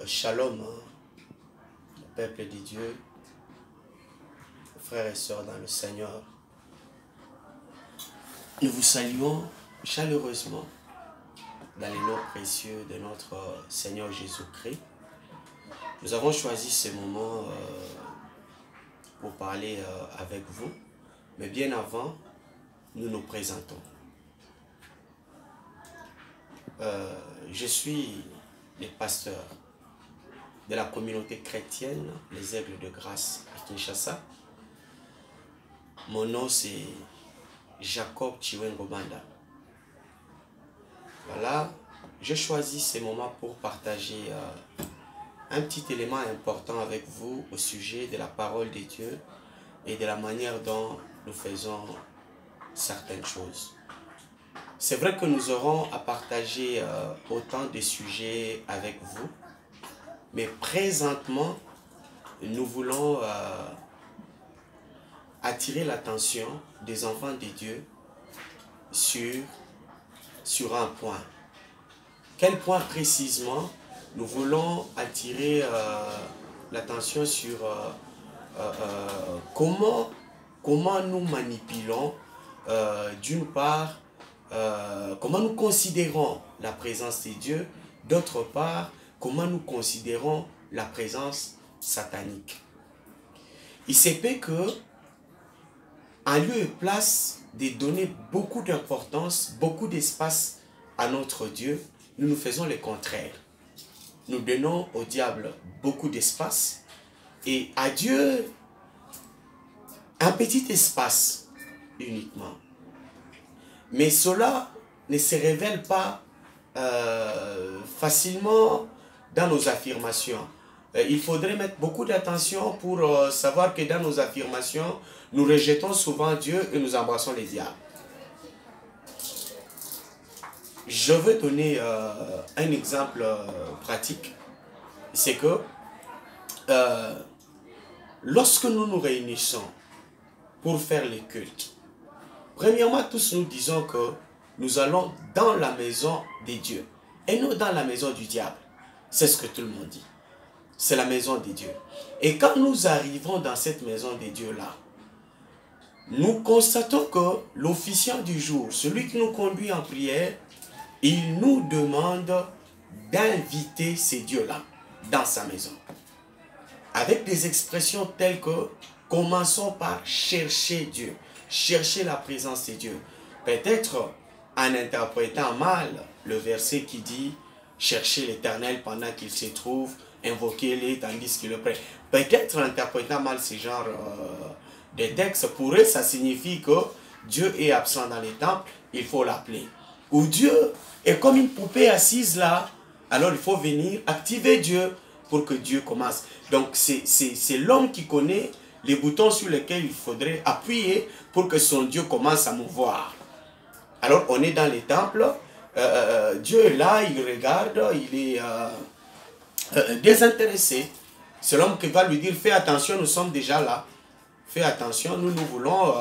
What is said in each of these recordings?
Shalom, peuple de Dieu, frères et sœurs dans le Seigneur. Nous vous saluons chaleureusement dans les noms précieux de notre Seigneur Jésus-Christ. Nous avons choisi ce moment pour parler avec vous, mais bien avant, nous nous présentons. Je suis le pasteur de la communauté chrétienne, les Aigles de Grâce à Kinshasa. Mon nom c'est Jacob Chiwengo Banda. Voilà, j'ai choisi ce moment pour partager un petit élément important avec vous au sujet de la parole de Dieu et de la manière dont nous faisons certaines choses. C'est vrai que nous aurons à partager autant de sujets avec vous, mais présentement, nous voulons attirer l'attention des enfants de Dieu sur un point. Quel point précisément? Nous voulons attirer l'attention sur comment nous manipulons, d'une part, comment nous considérons la présence de Dieu, d'autre part, comment nous considérons la présence satanique. Il se peut que, en lieu et place de donner beaucoup d'importance, beaucoup d'espace à notre Dieu, nous faisons le contraire. Nous donnons au diable beaucoup d'espace et à Dieu un petit espace uniquement. Mais cela ne se révèle pas facilement dans nos affirmations. Il faudrait mettre beaucoup d'attention pour savoir que dans nos affirmations, nous rejetons souvent Dieu et nous embrassons les diables. Je veux donner un exemple pratique. C'est que lorsque nous nous réunissons pour faire les cultes, premièrement, tous nous disons que nous allons dans la maison de Dieu et non dans la maison du diable. C'est ce que tout le monde dit. C'est la maison de Dieu. Et quand nous arrivons dans cette maison de Dieu-là, nous constatons que l'officiant du jour, celui qui nous conduit en prière, il nous demande d'inviter ces dieux-là dans sa maison. Avec des expressions telles que commençons par chercher Dieu, chercher la présence de Dieu. Peut-être en interprétant mal le verset qui dit chercher l'Éternel pendant qu'il se trouve, invoquez-les tandis qu'il le prie. Peut-être en interprétant mal ce genre de texte, pour eux ça signifie que Dieu est absent dans les temples, il faut l'appeler. Ou Dieu est comme une poupée assise là, alors il faut venir activer Dieu pour que Dieu commence. Donc c'est l'homme qui connaît les boutons sur lesquels il faudrait appuyer pour que son Dieu commence à mouvoir. Alors on est dans les temples, Dieu est là, il regarde, il est désintéressé. C'est l'homme qui va lui dire, fais attention, nous sommes déjà là. Fais attention, nous voulons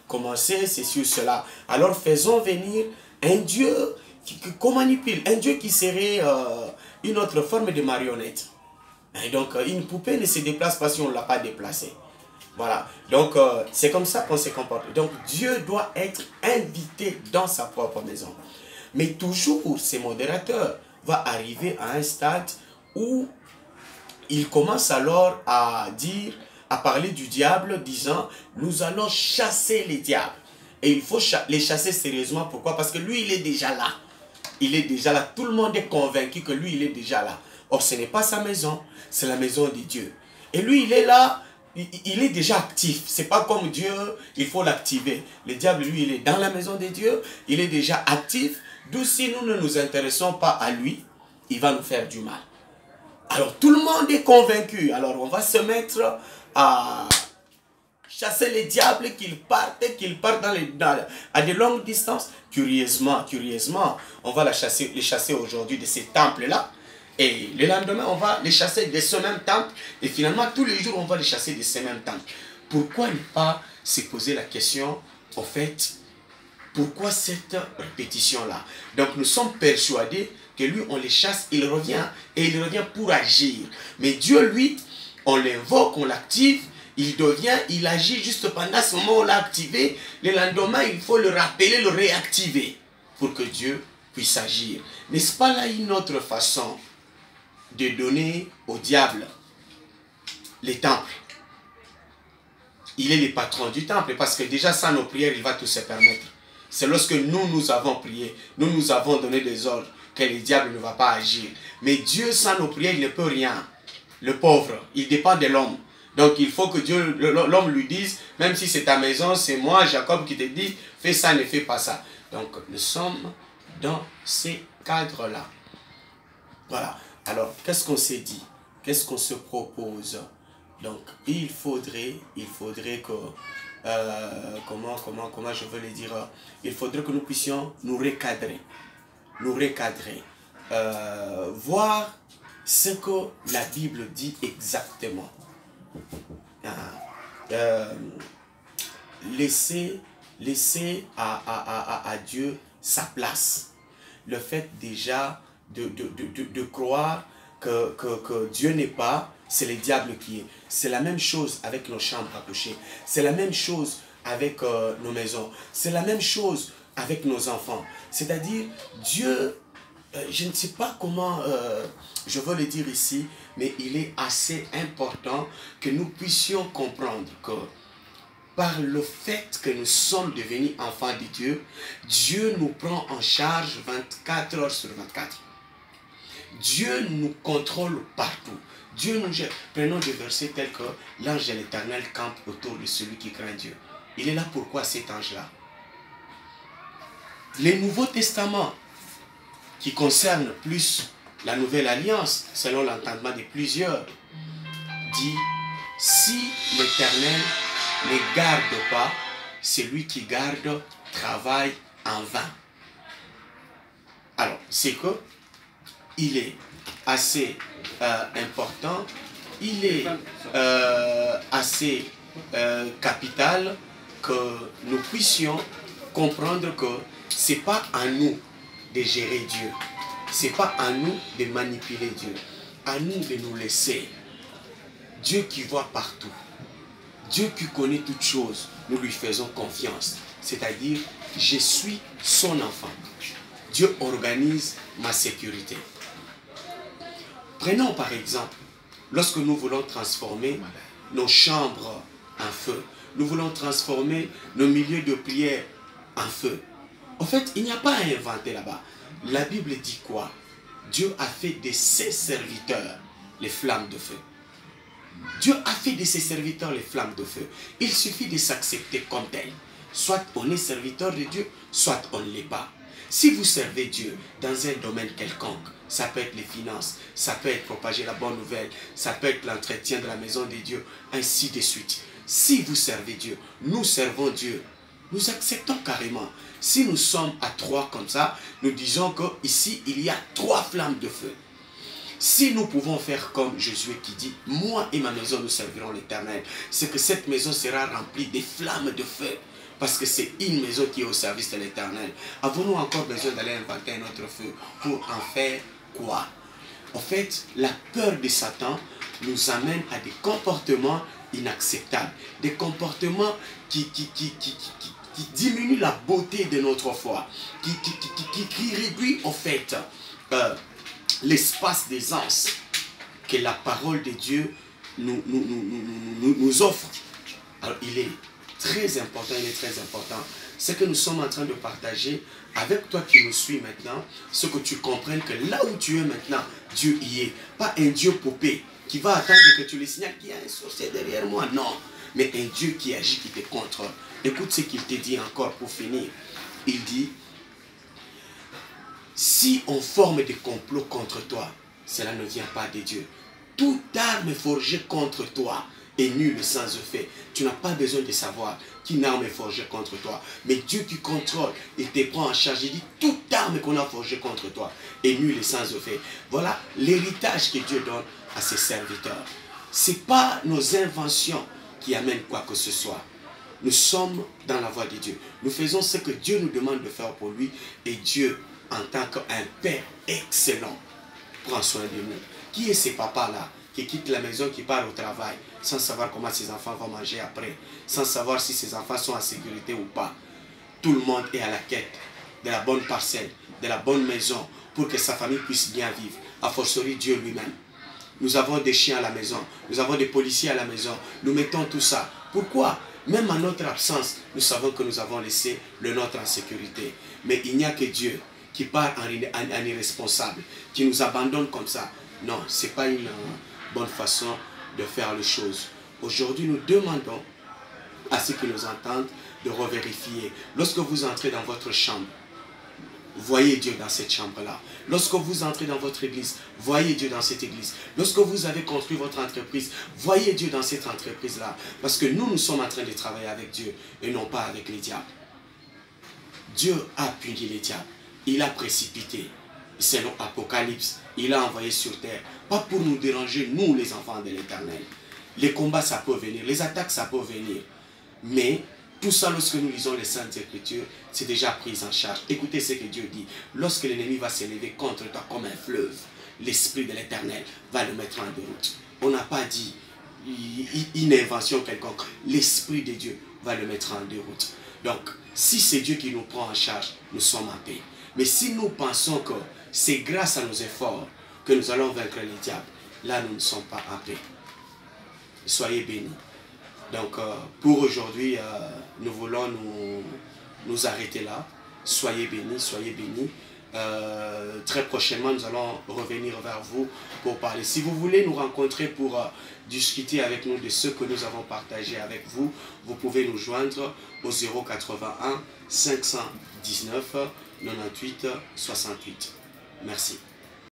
commencer, c'est sur cela. Alors faisons venir un Dieu qu'on manipule, un Dieu qui serait une autre forme de marionnette. Et donc une poupée ne se déplace pas si on ne l'a pas déplacée. Voilà, donc c'est comme ça qu'on se comporte. Donc Dieu doit être invité dans sa propre maison. Mais toujours, ce modérateur va arriver à un stade où il commence alors à dire, à parler du diable, disant, nous allons chasser les diables. Et il faut les chasser sérieusement. Pourquoi? Parce que lui, il est déjà là. Il est déjà là. Tout le monde est convaincu que lui, il est déjà là. Or, ce n'est pas sa maison, c'est la maison de Dieu. Et lui, il est là. Il est déjà actif. C'est pas comme Dieu, il faut l'activer. Le diable, lui, il est dans la maison de Dieu. Il est déjà actif. D'où si nous ne nous intéressons pas à lui, il va nous faire du mal. Alors tout le monde est convaincu. Alors on va se mettre à chasser les diables, qu'ils partent à de longues distances. Curieusement, on va les chasser aujourd'hui de ces temples-là. Et le lendemain, on va les chasser de ce même temple. Et finalement, tous les jours, on va les chasser de ce même temple. Pourquoi ne pas se poser la question, en fait, pourquoi cette répétition-là? Donc, nous sommes persuadés que que lui, on les chasse, il revient. Et il revient pour agir. Mais Dieu, lui, on l'invoque, on l'active, il devient, il agit juste pendant ce moment où on l'a activé. Le lendemain, il faut le rappeler, le réactiver pour que Dieu puisse agir. N'est-ce pas là une autre façon de donner au diable les temples? Il est le patron du temple parce que déjà sans nos prières, il va tout se permettre. C'est lorsque nous avons prié, nous avons donné des ordres que le diable ne va pas agir. Mais Dieu, sans nos prières, il ne peut rien. Le pauvre, il dépend de l'homme. Donc il faut que Dieu, l'homme lui dise, même si c'est ta maison, c'est moi, Jacob, qui te dit, fais ça, ne fais pas ça. Donc nous sommes dans ces cadres-là. Voilà. Alors, qu'est-ce qu'on s'est dit? Qu'est-ce qu'on se propose? Donc, il faudrait que, comment je veux le dire, il faudrait que nous puissions nous recadrer, voir ce que la Bible dit exactement. Laisser à Dieu sa place. Le fait déjà de croire que Dieu n'est pas, c'est le diable qui est. C'est la même chose avec nos chambres à coucher. C'est la même chose avec nos maisons. C'est la même chose avec nos enfants. C'est-à-dire, Dieu, je ne sais pas comment je veux le dire ici, mais il est assez important que nous puissions comprendre que par le fait que nous sommes devenus enfants de Dieu, Dieu nous prend en charge 24 heures sur 24. Dieu nous contrôle partout. Dieu nous gère. Prenons des versets tels que l'ange de l'Éternel campe autour de celui qui craint Dieu. Il est là pourquoi cet ange-là? Le Nouveau Testament, qui concerne plus la Nouvelle Alliance, selon l'entendement de plusieurs, dit, si l'Éternel ne garde pas, celui qui garde travaille en vain. Alors, c'est que il est assez important, il est assez capital que nous puissions comprendre que ce n'est pas à nous de gérer Dieu, ce n'est pas à nous de manipuler Dieu, à nous de nous laisser. Dieu qui voit partout, Dieu qui connaît toutes choses, nous lui faisons confiance. C'est-à-dire, je suis son enfant. Dieu organise ma sécurité. Prenons par exemple, lorsque nous voulons transformer nos chambres en feu, nous voulons transformer nos milieux de prière en feu. En fait, il n'y a pas à inventer là-bas. La Bible dit quoi? Dieu a fait de ses serviteurs les flammes de feu. Dieu a fait de ses serviteurs les flammes de feu. Il suffit de s'accepter comme tel. Soit on est serviteur de Dieu, soit on ne l'est pas. Si vous servez Dieu dans un domaine quelconque, ça peut être les finances, ça peut être propager la bonne nouvelle, ça peut être l'entretien de la maison de Dieu, ainsi de suite. Si vous servez Dieu, nous servons Dieu, nous acceptons carrément. Si nous sommes à 3 comme ça, nous disons qu'ici, il y a 3 flammes de feu. Si nous pouvons faire comme Josué qui dit, moi et ma maison, nous servirons l'Éternel, c'est que cette maison sera remplie des flammes de feu. Parce que c'est une maison qui est au service de l'Éternel. Avons-nous encore besoin d'aller inventer un autre feu pour en faire quoi? En fait, la peur de Satan nous amène à des comportements inacceptables. Des comportements qui diminuent la beauté de notre foi. Qui réduit en fait l'espace d'aisance que la parole de Dieu nous offre. Alors il est très important, ce que nous sommes en train de partager avec toi qui nous suis maintenant, ce que tu comprennes que là où tu es maintenant, Dieu y est. Pas un Dieu poupée qui va attendre que tu le signales qu'il y a un sorcier derrière moi, non. Mais un Dieu qui agit, qui te contrôle. Écoute ce qu'il te dit encore pour finir. Il dit, si on forme des complots contre toi, cela ne vient pas de Dieu. Toute arme forgée contre toi est nulle sans effet. Tu n'as pas besoin de savoir qu'une arme est forgée contre toi. Mais Dieu qui contrôle, il te prend en charge. Il dit, toute arme qu'on a forgée contre toi est nulle et sans effet. Voilà l'héritage que Dieu donne à ses serviteurs. Ce n'est pas nos inventions qui amènent quoi que ce soit. Nous sommes dans la voie de Dieu. Nous faisons ce que Dieu nous demande de faire pour lui. Et Dieu, en tant qu'un père excellent, prend soin de nous. Qui est ces papas-là qui quittent la maison, qui partent au travail, sans savoir comment ses enfants vont manger après, sans savoir si ses enfants sont en sécurité ou pas? Tout le monde est à la quête de la bonne parcelle, de la bonne maison, pour que sa famille puisse bien vivre. A fortiori Dieu lui-même. Nous avons des chiens à la maison, nous avons des policiers à la maison, nous mettons tout ça. Pourquoi? Même en notre absence, nous savons que nous avons laissé le nôtre en sécurité. Mais il n'y a que Dieu qui part en irresponsable, qui nous abandonne comme ça. Non, ce n'est pas une bonne façon de faire les choses. Aujourd'hui, nous demandons à ceux qui nous entendent de revérifier. Lorsque vous entrez dans votre chambre, voyez Dieu dans cette chambre-là. Lorsque vous entrez dans votre église, voyez Dieu dans cette église. Lorsque vous avez construit votre entreprise, voyez Dieu dans cette entreprise-là. Parce que nous sommes en train de travailler avec Dieu et non pas avec les diables. Dieu a puni les diables. Il a précipité. Selon Apocalypse, il a envoyé sur terre. Pas pour nous déranger, nous les enfants de l'Éternel. Les combats, ça peut venir. Les attaques, ça peut venir. Mais tout ça, lorsque nous lisons les Saintes Écritures, c'est déjà pris en charge. Écoutez ce que Dieu dit. Lorsque l'ennemi va s'élever contre toi comme un fleuve, l'Esprit de l'Éternel va le mettre en déroute. On n'a pas dit une invention quelconque. L'Esprit de Dieu va le mettre en déroute. Donc, si c'est Dieu qui nous prend en charge, nous sommes en paix. Mais si nous pensons que c'est grâce à nos efforts que nous allons vaincre les diables, là, nous ne sommes pas en paix. Soyez bénis. Donc, pour aujourd'hui, nous voulons nous arrêter là. Soyez bénis, soyez bénis. Très prochainement, nous allons revenir vers vous pour parler. Si vous voulez nous rencontrer pour discuter avec nous de ce que nous avons partagé avec vous, vous pouvez nous joindre au 081 519 98 68. Merci.